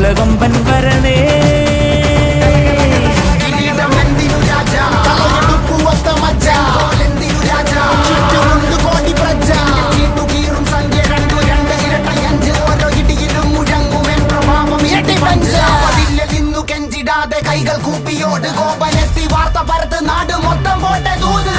കുതിരകൊമ്പൻ വരണേ. കൈകൾ കൂപ്പിയോട് കോപനെത്തി വാർത്ത പരത്ത് നാട് മൊത്തം പോട്ടെ ദൂത്.